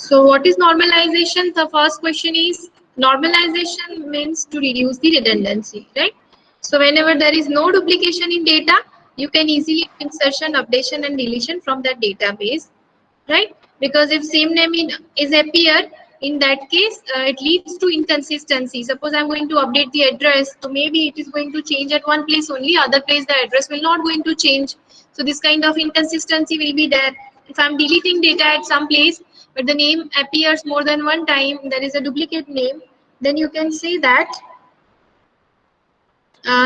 So what is normalization? The first question is, normalization means to reduce the redundancy, right? So whenever there is no duplication in data, you can easily do insertion, updation and deletion from that database, right? Because if same name is appear, in that case it leads to inconsistency. Suppose I'm going to update the address, so maybe it is going to change at one place only, other place the address will not going to change. So this kind of inconsistency will be there. If I'm deleting data at some place but the name appears more than one time, there is a duplicate name, then you can say that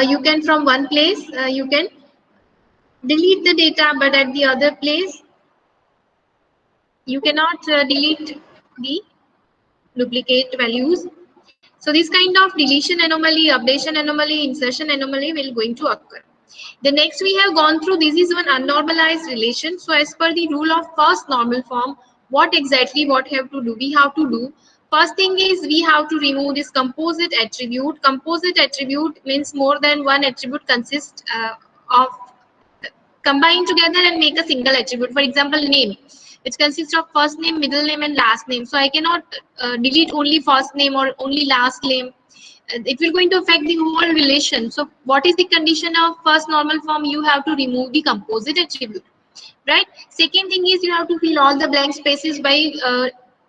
you can from one place you can delete the data, but at the other place you cannot delete the duplicate values. So this kind of deletion anomaly, updation anomaly, insertion anomaly will going to occur. The next we have gone through, this is one unnormalized relation. So as per the rule of first normal form, what exactly what have to do? We have to do, first thing is we have to remove this composite attribute. Composite attribute means more than one attribute consists of combine together and make a single attribute. For example, name, which consists of first name, middle name and last name. So I cannot delete only first name or only last name. It will going to affect the whole relation. So what is the condition of first normal form? You have to remove the composite attribute, right? Second thing is you have to fill all the blank spaces by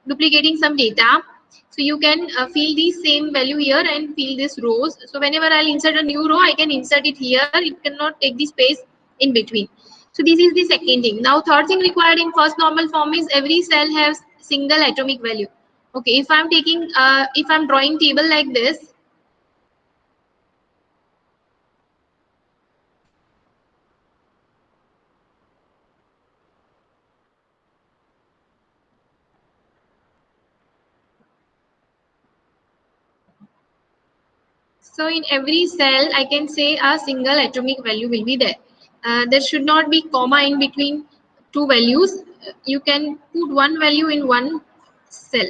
duplicating some data. So you can fill the same value here and fill this rows. So whenever I'll insert a new row, I can insert it here. It cannot take the space in between. So this is the second thing. Now third thing required in first normal form is every cell has single atomic value. Okay, if I'm taking if I'm drawing table like this, so in every cell, I can say a single atomic value will be there. There should not be comma in between two values. You can put one value in one cell.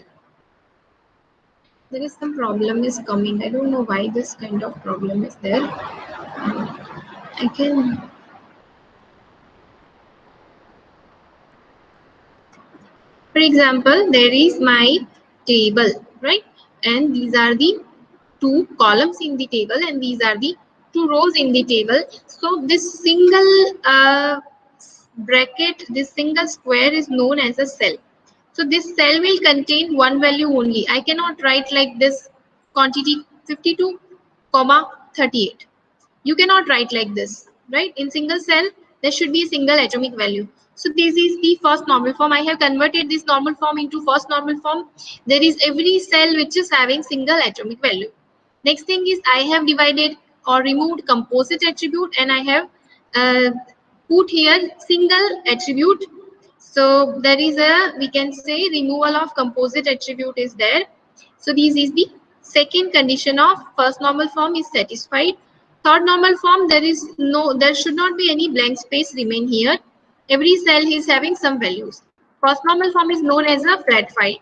There is some problem is coming. I don't know why this kind of problem is there. I can, for example, there is my table, right? And these are the two columns in the table and these are the two rows in the table. So this single bracket, this single square is known as a cell. So this cell will contain one value only. I cannot write like this quantity 52 comma 38. You cannot write like this, right? In single cell there should be a single atomic value. So this is the first normal form. I have converted this normal form into first normal form. There is every cell which is having single atomic value. Next thing is I have divided or removed composite attribute and I have uh, put here single attribute. So there is a, we can say, removal of composite attribute is there. So this is the second condition of first normal form is satisfied. Third normal form, there should not be any blank space remain here. Every cell is having some values. First normal form is known as a flat file.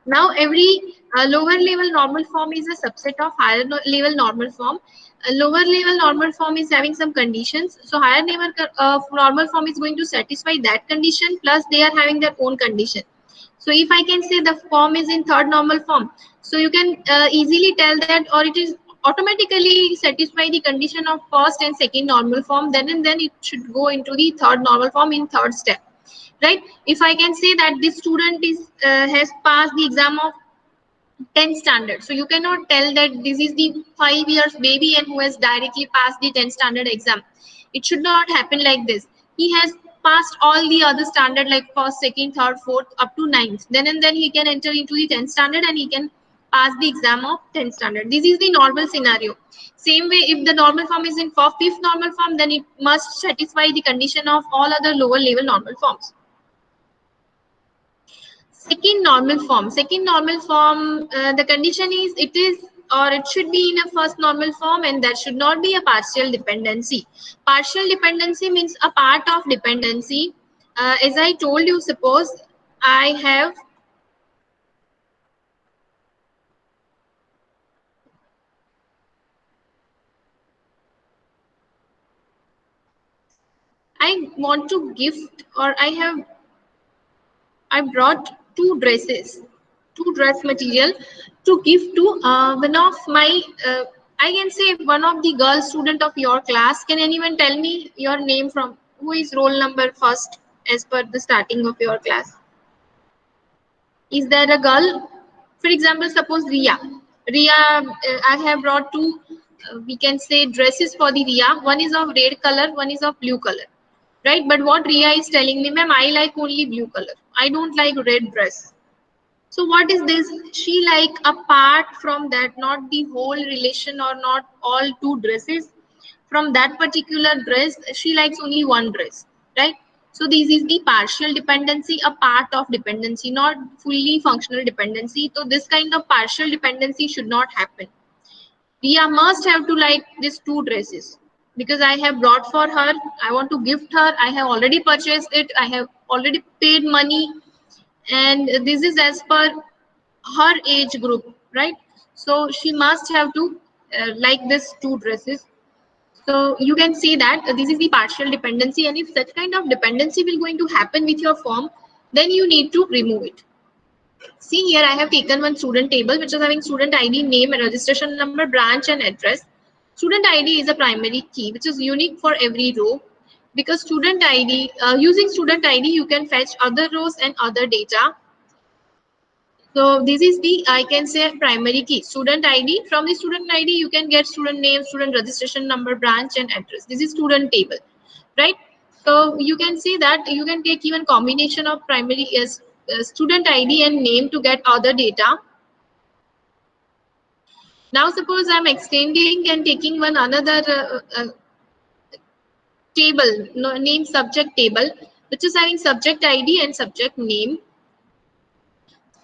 Now every lower level normal form is a subset of higher level normal form. A lower level normal form is having some conditions. So higher level normal form is going to satisfy that condition, plus they are having their own condition. So if I can say the form is in third normal form, so you can easily tell that, or it is automatically satisfy the condition of first and second normal form, then and then it should go into the third normal form in third step, right? If I can say that this student is has passed the exam of 10th standard, so you cannot tell that this is the 5 years baby and who has directly passed the 10th standard exam. It should not happen like this. He has passed all the other standard like first, second, third, fourth up to ninth, then and then he can enter into the 10th standard and he can pass the exam of 10th standard. This is the normal scenario. Same way, if the normal form is in fifth normal form, then it must satisfy the condition of all other lower level normal forms. Second normal form. Second normal form, the condition is it is or it should be in a first normal form, and there should not be a partial dependency. Partial dependency means a part of dependency. As I told you, suppose I have I want to gift, or I brought two dresses, two dress material to give to one of my, I can say one of the girl student of your class. Can anyone tell me your name from, who is roll number first as per the starting of your class? Is there a girl? For example, suppose Ria. Ria, I have brought two, we can say dresses for the Ria. One is of red color, one is of blue color. Right? But what Ria is telling me, ma'am, I like only blue color. I don't like red dress. So what is this? She like apart from that, not the whole relation or not all two dresses. From that particular dress, she likes only one dress, right? So this is the partial dependency, a part of dependency, not fully functional dependency. So this kind of partial dependency should not happen. Ria must have to like these two dresses because I have brought for her. I want to gift her. I have already purchased it. I have already paid money, and this is as per her age group, right? So she must have to like this two dresses. So you can see that this is the partial dependency, and if such kind of dependency will going to happen with your form, then you need to remove it. See here, I have taken one student table which is having student ID, name, registration number, branch, and address. Student ID is a primary key which is unique for every row. Because student ID, using student ID, you can fetch other rows and other data. So this is the, I can say, primary key, student ID. From the student ID, you can get student name, student registration number, branch, and address. This is student table, right? So you can see that you can take even combination of primary is student ID and name to get other data. Now suppose I'm extending and taking one another table, name subject table, which is having subject ID and subject name.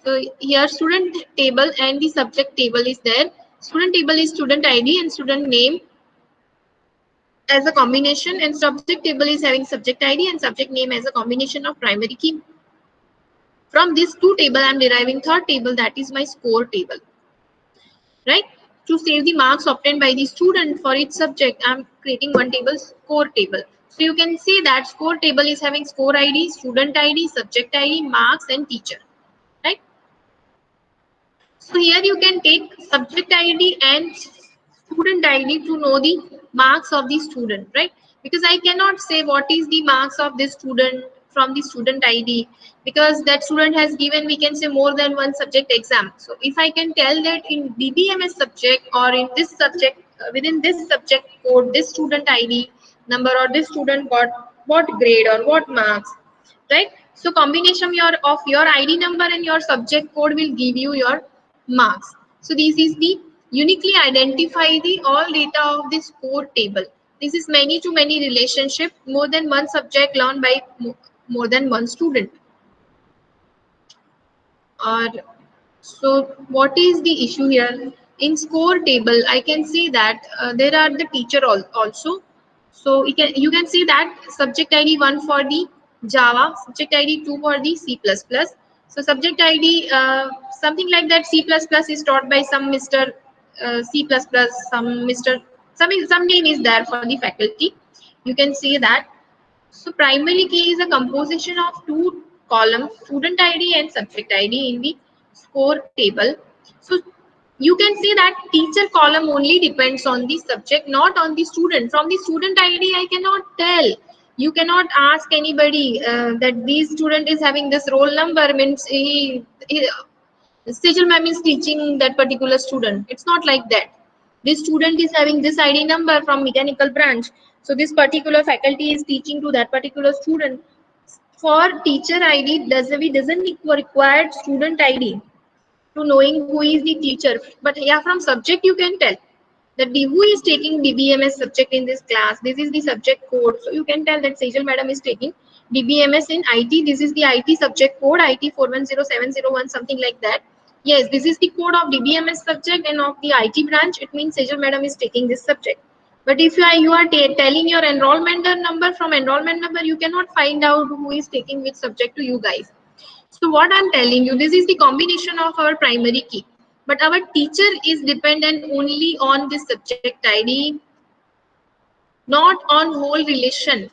So here student table and the subject table is there. Student table is student ID and student name as a combination, and subject table is having subject ID and subject name as a combination of primary key. From this two table, I'm deriving third table, that is my score table, right? To save the marks obtained by the student for each subject, I'm creating one table, score table. So you can see that score table is having score ID, student ID, subject ID, marks, and teacher, right? So here you can take subject ID and student ID to know the marks of the student, right? Because I cannot say what is the marks of this student from the student ID, because that student has given, we can say, more than one subject exam. So if I can tell that in DBMS subject or in this subject, within this subject code, this student ID number or this student got what grade or what marks, right? So combination of your ID number and your subject code will give you your marks. So this is the uniquely identify the all data of the score table. This is many to many relationship, more than one subject learned by more than one student. Or so what is the issue here? In score table, I can see that there are the teacher also. So you can see that subject ID 1 for the Java, subject ID 2 for the C++. So subject ID, something like that, C++ is taught by some Mr. C++, some Mr. Some name is there for the faculty. You can see that. So primary key is a composition of two columns, student ID and subject ID in the score table. So you can see that teacher column only depends on the subject, not on the student. From the student ID, I cannot tell. You cannot ask anybody that this student is having this roll number, means Sejal ma'am is teaching that particular student. It's not like that. This student is having this ID number from mechanical branch. So this particular faculty is teaching to that particular student. For teacher ID, doesn't require student ID to knowing who is the teacher. But yeah, from subject you can tell that who is taking DBMS subject in this class. This is the subject code. So you can tell that Sejal madam is taking DBMS in IT. This is the IT subject code, IT 410701, something like that. Yes, this is the code of DBMS subject and of the IT branch. It means Sejal madam is taking this subject. But if you are telling your enrollment number, from enrollment number, you cannot find out who is taking which subject to you guys. So what I'm telling you, this is the combination of our primary key. But our teacher is dependent only on the subject ID, not on whole relation.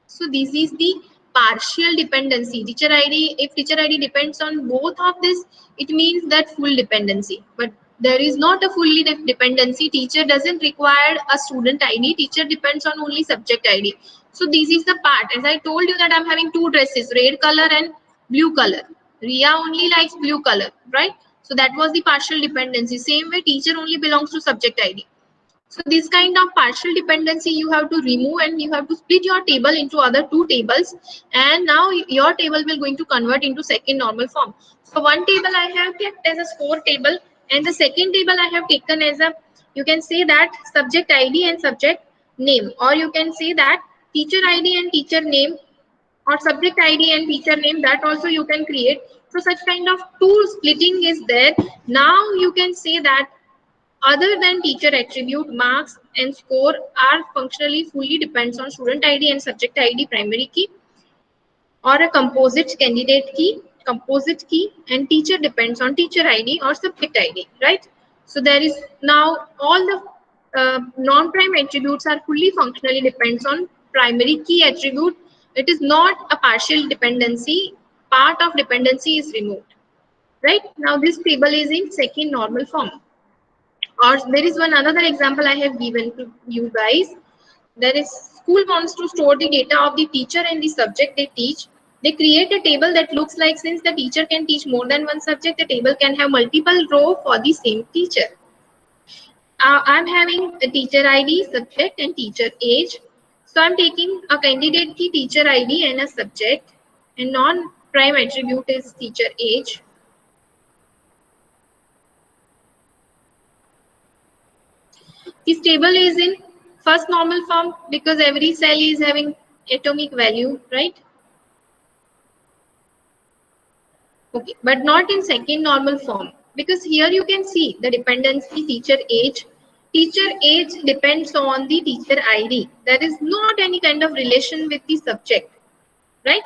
So this is the partial dependency. Teacher ID, if teacher ID depends on both of this, it means that full dependency. But there is not a fully dependency. Teacher doesn't require a student ID. Teacher depends on only subject ID. So this is the part. As I told you that I'm having two dresses, red color and blue color. Ria only likes blue color, right? So that was the partial dependency. Same way, teacher only belongs to subject ID. So this kind of partial dependency you have to remove, and you have to split your table into other two tables, and now your table will going to convert into second normal form. So one table I have kept as a score table, and the second table I have taken as a, you can say that, subject ID and subject name, or you can say that teacher ID and teacher name, or subject ID and teacher name, that also you can create. So such kind of two splitting is there. Now you can say that other than teacher attribute, marks and score are functionally fully depends on student ID and subject ID primary key, or a composite candidate key, composite key, and teacher depends on teacher ID or subject ID, right? So there is now all the non-prime attributes are fully functionally depends on primary key attribute. It is not a partial dependency. Part of dependency is removed, right? Now this table is in second normal form. Or there is one another example I have given to you guys. There is, school wants to store the data of the teacher and the subject they teach. They create a table that looks like, since the teacher can teach more than one subject, the table can have multiple rows for the same teacher. I'm having a teacher ID, subject and teacher age. So I'm taking a candidate key, teacher ID and a subject, and non-prime attribute is teacher age. This table is in first normal form because every cell is having atomic value, right? Okay, but not in second normal form, because here you can see the dependency teacher age. Teacher age depends on the teacher ID. There is not any kind of relation with the subject, right?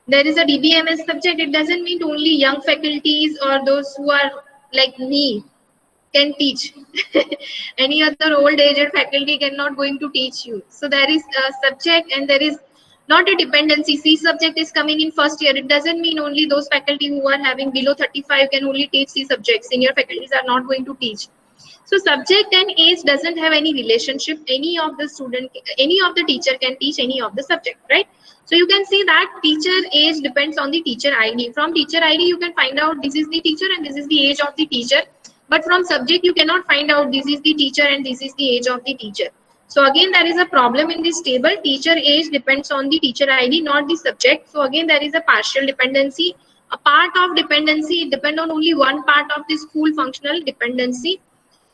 There is a DBMS subject. It doesn't mean only young faculties or those who are like me can teach. Any other old aged faculty cannot going to teach you. So there is a subject and there is not a dependency. C subject is coming in first year. It doesn't mean only those faculty who are having below 35 can only teach C subjects. Senior faculties are not going to teach. So subject and age doesn't have any relationship. Any of the student, any of the teacher can teach any of the subject, right? So you can see that teacher age depends on the teacher ID. From teacher ID, you can find out this is the teacher and this is the age of the teacher. But from subject, you cannot find out this is the teacher and this is the age of the teacher. So again, there is a problem in this table. Teacher age depends on the teacher ID, not the subject. So again, there is a partial dependency. A part of dependency, it depends on only one part of this full functional dependency.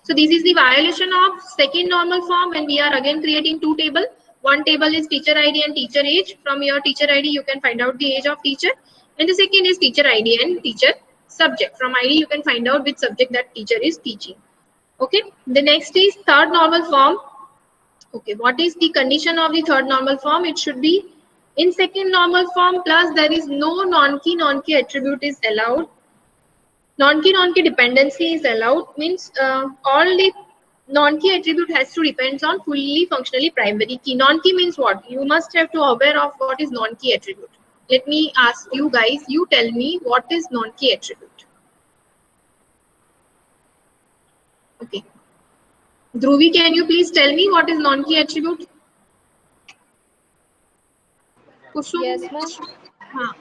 So this is the violation of second normal form, and we are again creating two tables. One table is teacher ID and teacher age. From your teacher ID, you can find out the age of teacher. And the second is teacher ID and teacher subject. From ID, you can find out which subject that teacher is teaching. Okay. The next is third normal form. Okay. What is the condition of the third normal form? It should be in second normal form plus there is no non-key attribute is allowed. Non-key dependency is allowed, means all the non-key attribute has to depend on fully functionally primary key. Non-key means what? You must have to aware of what is non-key attribute. Let me ask you guys, you tell me what is non-key attribute. Okay. Dhruvi, can you please tell me what is non-key attribute? Kusum? Yes, ma'am. हाँ,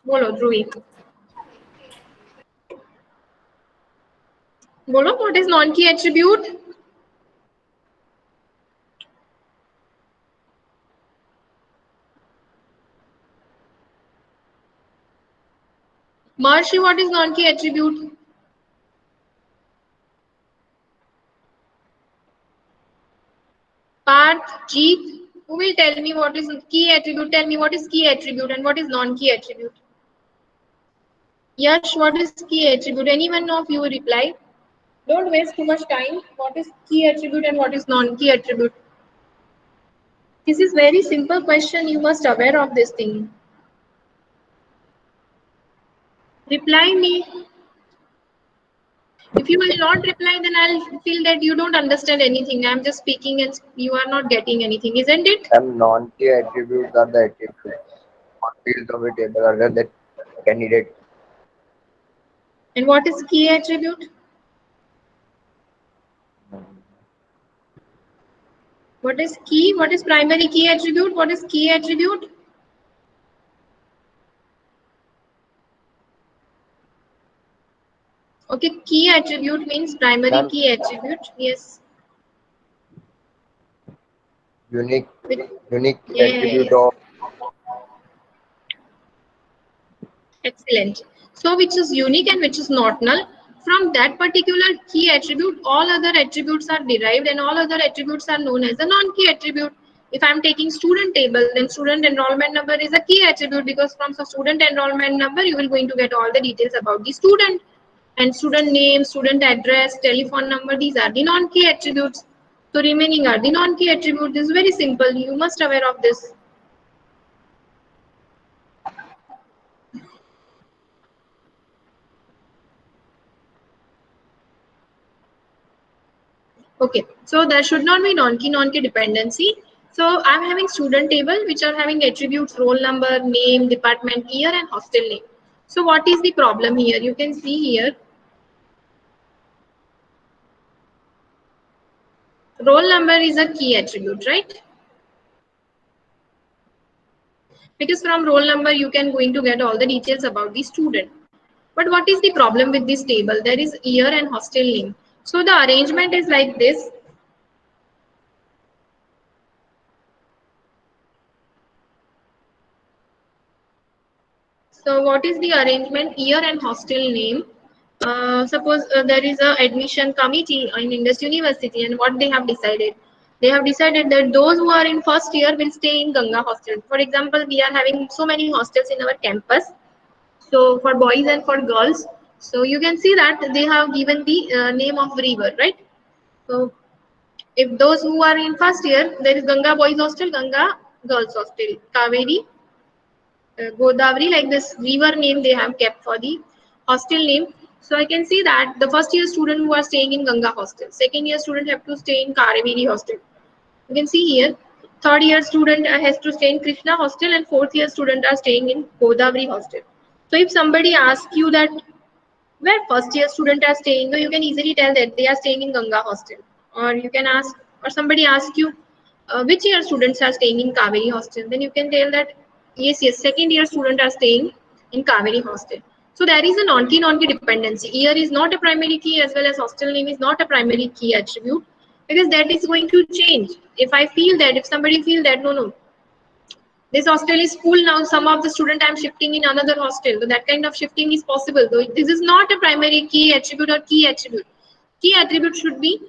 बोलो Dhruvi. बोलो, what is non-key attribute? Marshi, what is non-key attribute? Parth, Jeet, who will tell me what is key attribute? Tell me what is key attribute and what is non-key attribute. Yash, what is key attribute? Anyone of you reply? Don't waste too much time. What is key attribute and what is non-key attribute? This is very simple question. You must aware of this thing. Reply me. If you will not reply, then I'll feel that you don't understand anything. I'm just speaking and you are not getting anything, isn't it? Non-key attributes are the attributes fields of the table other than candidate. And what is key attribute? What is key? What is primary key attribute? What is key attribute? Okay, key attribute means primary Ma'am, key attribute. Yes. unique With- unique attribute Yes. of Excellent. So which is unique and which is not null. From that particular key attribute, all other attributes are derived and all other attributes are known as a non-key attribute. If I'm taking student table, then student enrollment number is a key attribute because from the student enrollment number, you will going to get all the details about the student. And student name, student address, telephone number, these are the non-key attributes. So remaining are the non-key attribute. This is very simple. You must aware of this. Okay, so there should not be non-key dependency. So I'm having student table which are having attributes roll number, name, department, year and hostel name. So what is the problem here? You can see here roll number is a key attribute, right? Because from roll number you can going to get all the details about the student. But what is the problem with this table? There is year and hostel name. So the arrangement is like this. So what is the arrangement? Year and hostel name. Suppose there is a admission committee in Indus University, and what they have decided? They have decided that those who are in first year will stay in Ganga hostel. For example, we are having so many hostels in our campus. So for boys and for girls, so you can see that they have given the name of river, right? So if those who are in first year, there is Ganga boys hostel, Ganga girls hostel, Kaveri, Godavari, like this river name they have kept for the hostel name. So I can see that the first year student who are staying in Ganga hostel, second year student have to stay in Karaveri hostel. You can see here, third year student has to stay in Krishna hostel and fourth year student are staying in Godavari hostel. So if somebody asks you that where first year student are staying, you can easily tell that they are staying in Ganga hostel. Or you can ask, or somebody asks you which year students are staying in Kaveri hostel, then you can tell that yes, second year student are staying in Kaveri hostel. So there is a non-key dependency. Year is not a primary key as well as hostel name is not a primary key attribute because that is going to change. If I feel that, if somebody feel that, no, this hostel is full now, some of the student I'm shifting in another hostel, so that kind of shifting is possible. So this is not a primary key attribute or key attribute. Key attribute should be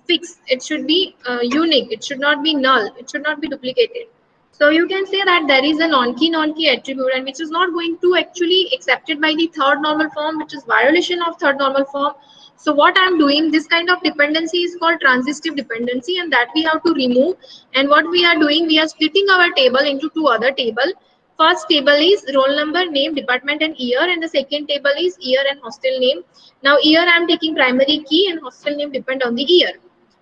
fixed, it should be unique, it should not be null, it should not be duplicated. So you can say that there is a non-key attribute and which is not going to actually accepted by the third normal form, which is violation of third normal form. So what I'm doing, this kind of dependency is called transitive dependency and that we have to remove. And what we are doing, we are splitting our table into two other table. First table is roll number, name, department and year, and the second table is year and hostel name. Now here I am taking primary key and hostel name depend on the year.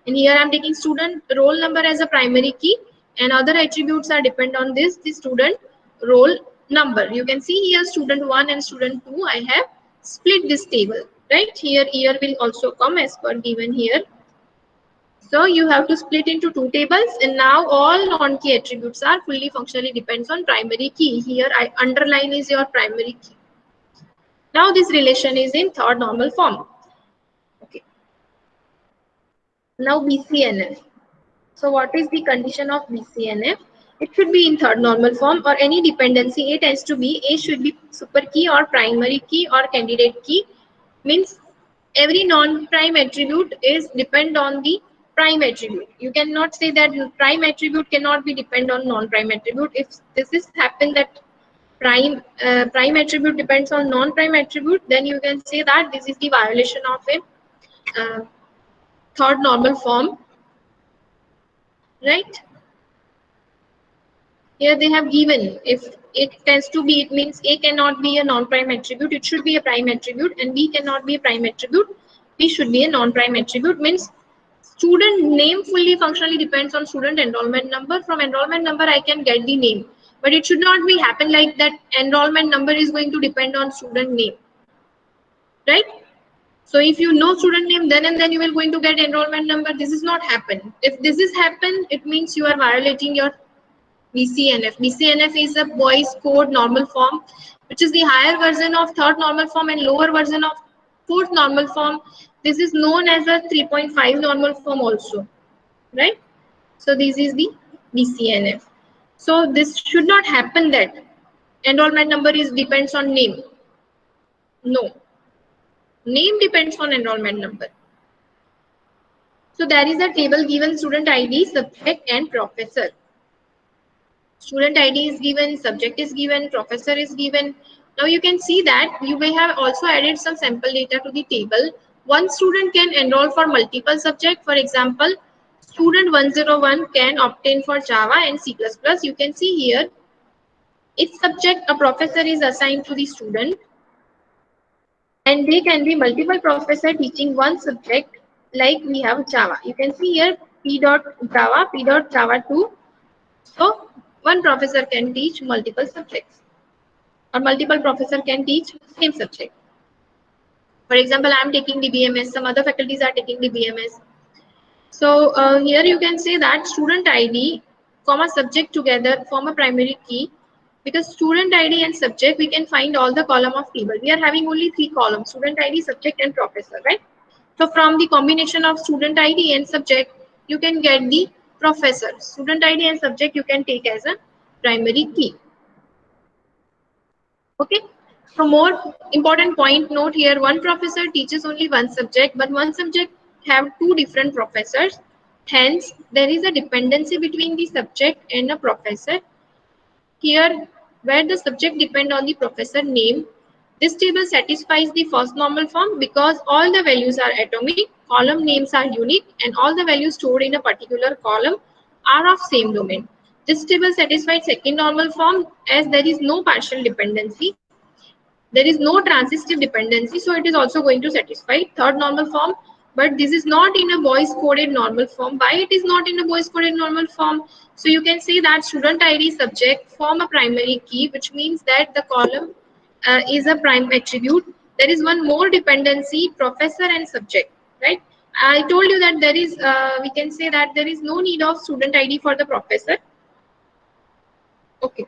And here I am taking student roll number as a primary key and other attributes are depend on this, the student roll number. You can see here student 1 and student 2, I have split this table, right? Here year will also come as per given here. So you have to split into two tables and now all non-key attributes are fully functionally depends on primary key. Here I underline is your primary key. Now this relation is in third normal form. Okay. Now BCNF. So what is the condition of BCNF? It should be in third normal form or any dependency A tends to be, A should be super key or primary key or candidate key. Means every non-prime attribute is depend on the prime attribute. You cannot say that prime attribute cannot be depend on non-prime attribute. If this is happen that prime attribute depends on non-prime attribute, then you can say that this is the violation of a third normal form, right? Here they have given if it tends to be, it means A cannot be a non-prime attribute, it should be a prime attribute, and B cannot be a prime attribute, B should be a non-prime attribute. Means student name fully functionally depends on student enrollment number. From enrollment number I can get the name, But it should not be happen like that enrollment number is going to depend on student name, right? So if you know student name, then and then you will going to get enrollment number. This is not happen. If this is happen, it means you are violating your BCNF. BCNF is a boys code normal form, which is the higher version of third normal form and lower version of fourth normal form. This is known as a 3.5 normal form also, right? So this is the BCNF. So this should not happen that enrollment number is depends on name. No, name depends on enrollment number. So there is a table given student ID, subject and professor. Student ID is given, subject is given, professor is given. Now you can see that you may have also added some sample data to the table. One student can enroll for multiple subjects. For example, student 101 can obtain for Java and C++. You can see here, each subject a professor is assigned to the student, and they can be multiple professor teaching one subject, like we have Java. You can see here p.java, p.java 2. So one professor can teach multiple subjects, or multiple professor can teach same subject. For example, I am taking the BMS, some other faculties are taking the BMS. So here you can say that student ID, comma subject together form a primary key, because student ID and subject we can find all the column of table. We are having only 3 columns: student ID, subject and professor, right? So from the combination of student ID and subject, you can get the professor. Student ID and subject you can take as a primary key. Okay. So more important point note here, one professor teaches only one subject, but one subject have 2 different professors. Hence, there is a dependency between the subject and a professor. Here, where the subject depend on the professor name, this table satisfies the first normal form because all the values are atomic, column names are unique, and all the values stored in a particular column are of same domain. This table satisfies second normal form as there is no partial dependency. There is no transitive dependency, so it is also going to satisfy third normal form. But this is not in a Boyce coded normal form. Why it is not in a Boyce coded normal form? So you can say that student ID subject form a primary key, which means that the column is a prime attribute. There is one more dependency, professor and subject, right? I told you that there is, we can say that there is no need of student ID for the professor. Okay.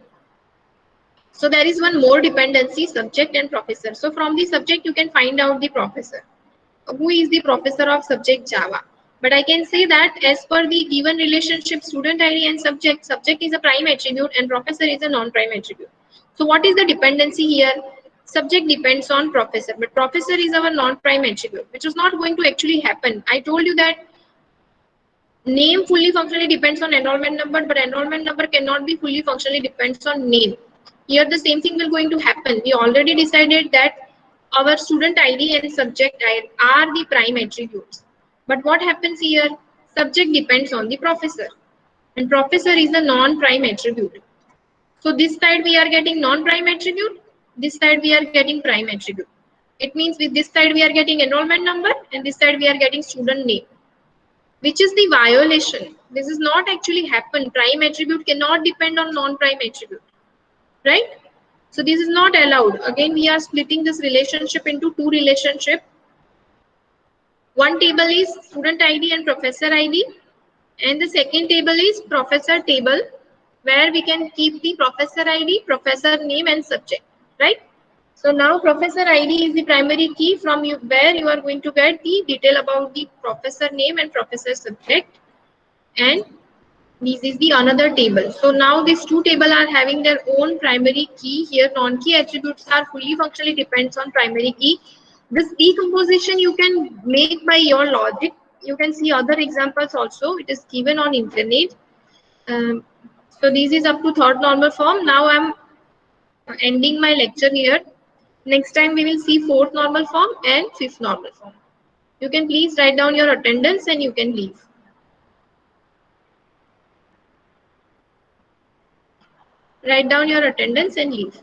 So there is one more dependency, subject and professor. So from the subject, you can find out the professor. Who is the professor of subject Java? But I can say that as per the given relationship, student ID and subject is a prime attribute and professor is a non-prime attribute. So what is the dependency here? Subject depends on professor, but professor is our non-prime attribute, which is not going to actually happen. I told you that name fully functionally depends on enrollment number, but enrollment number cannot be fully functionally depends on name. Here the same thing will going to happen. We already decided that our student ID and subject are the prime attributes. But what happens here? Subject depends on the professor, and professor is a non-prime attribute. So this side we are getting non-prime attribute, this side we are getting prime attribute. It means with this side we are getting enrollment number, and this side we are getting student name, which is the violation. This is not actually happen. Prime attribute cannot depend on non-prime attribute, right? So this is not allowed. Again, we are splitting this relationship into 2 relationship. One table is student ID and professor ID, and the second table is professor table, where we can keep the professor ID, professor name and subject, right? So now professor ID is the primary key from you, where you are going to get the detail about the professor name and professor subject, and this is the another table. So now these 2 tables are having their own primary key. Here non-key attributes are fully functionally depends on primary key. This decomposition you can make by your logic. You can see other examples also. It is given on internet. So this is up to third normal form. Now I'm ending my lecture here. Next time we will see fourth normal form and fifth normal form. You can please write down your attendance and you can leave. Write down your attendance and leave.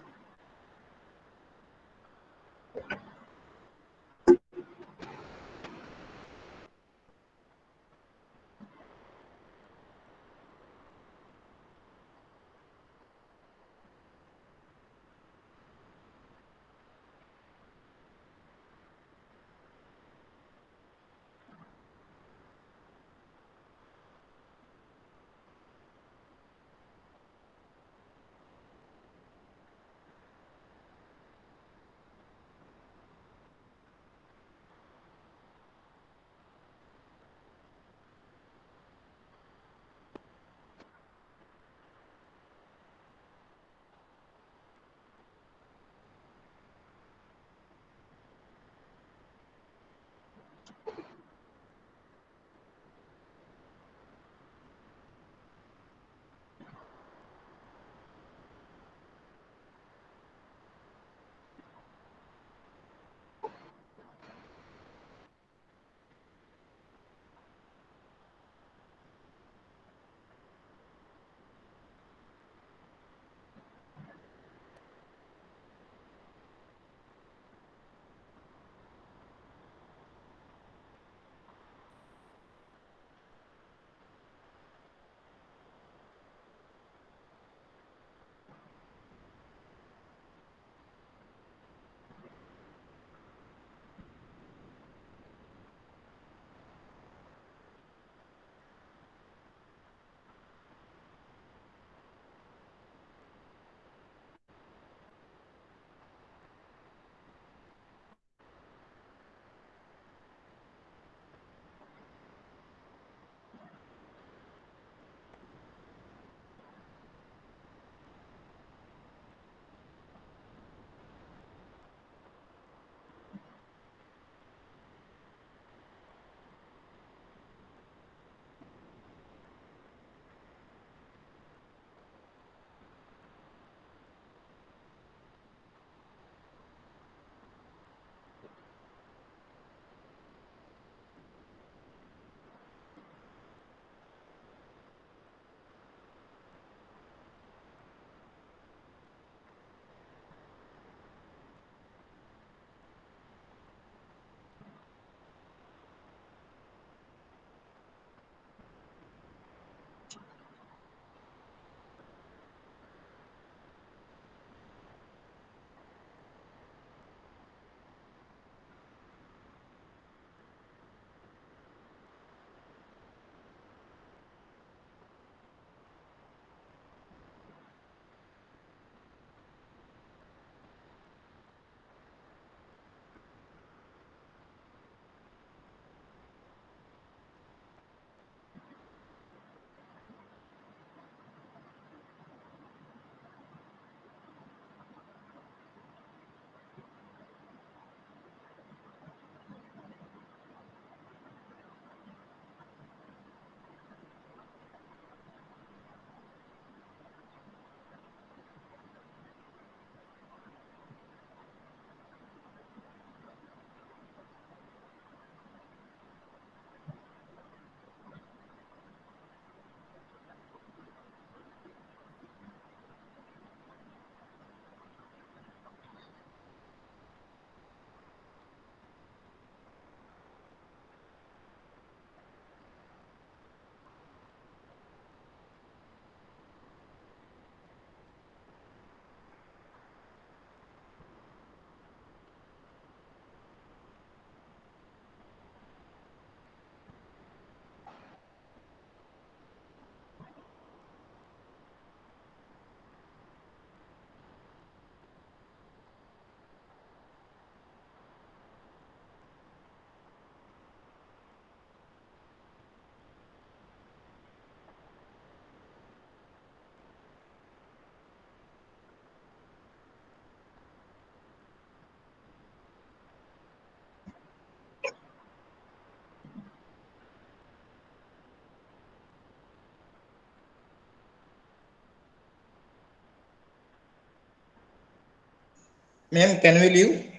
Ma'am, can we leave?